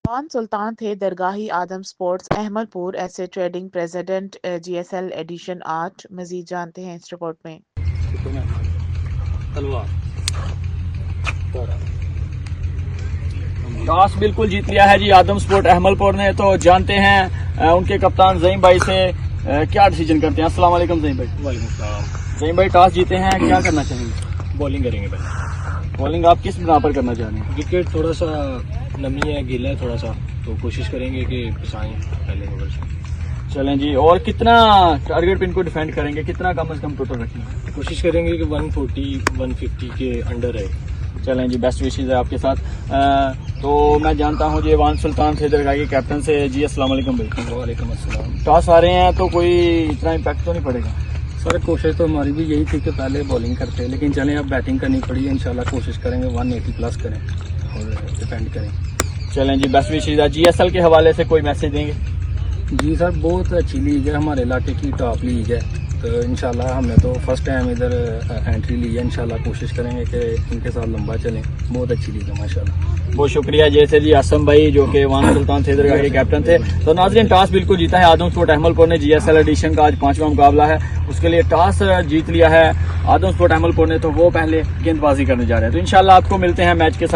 वान सुल्तान थे दरगाही आदम स्पोर्ट्स अहमदपुर ऐसे trading president GSL addition 8। मजीद जानते हैं इस रिपोर्ट में। टॉस बिल्कुल जीत लिया है जी आदम स्पोर्ट अहमदपुर ने। तो जानते हैं उनके कप्तान ज़हीम भाई से क्या डिसीजन करते हैं। अस्सलाम वालेकुम ज़हीम भाई। वालेकुम सलाम। ज़हीम भाई टॉस जीते हैं, क्या करना चाहेंगे? बॉलिंग करेंगे पहले। बॉलिंग आप किस बिना पर करना चाह रहे हैं? विकेट थोड़ा सा नमी है, गीला है थोड़ा सा, तो कोशिश करेंगे कि बचाएं पहले ओवर से। चलें जी। और कितना टारगेट पे इनको डिफेंड करेंगे, कितना कम से कम टोटल रखेंगे? कोशिश करेंगे कि 140-150 के अंडर रहे। चलें जी, बेस्ट विशेज है आपके साथ। तो मैं जानता हूँ जी वान सुल्तान थे दरगाही के कैप्टन से। जी अस्सलाम वालेकुम भाई। वालेकुम अस्सलाम। टॉस आ रहे हैं तो कोई इतना इम्पैक्ट तो नहीं पड़ेगा? सर कोशिश तो हमारी भी यही थी कि पहले बॉलिंग करते, लेकिन चलें अब बैटिंग करनी पड़ी है। इंशाल्लाह कोशिश करेंगे 180 प्लस करें और डिफेंड करें। चलें जी, बेस्ट विशेज है। GSL के हवाले से कोई मैसेज देंगे? जी सर, बहुत अच्छी लीग है, हमारे इलाके की टॉप लीग है। तो इंशाल्लाह हमने तो फर्स्ट टाइम इधर एंट्री ली है। इंशाल्लाह कोशिश करेंगे कि इनके साथ लंबा चलें। बहुत अच्छी लीग है माशाल्लाह। बहुत शुक्रिया जैसे जी आसम भाई जो कि वान सुल्तान थे दरगाह के कैप्टन थे। तो नाज़रीन टॉस बिल्कुल जीता है आदम स्पोर्ट अहमदपुर ने। GSL एडिशन का आज 5वां मुकाबला है, उसके लिए टॉस जीत लिया है आदम स्पोर्ट अहमदपुर ने। तो वो पहले गेंदबाजी करने जा रहे हैं। तो इंशाल्लाह आपको मिलते हैं मैच के साथ।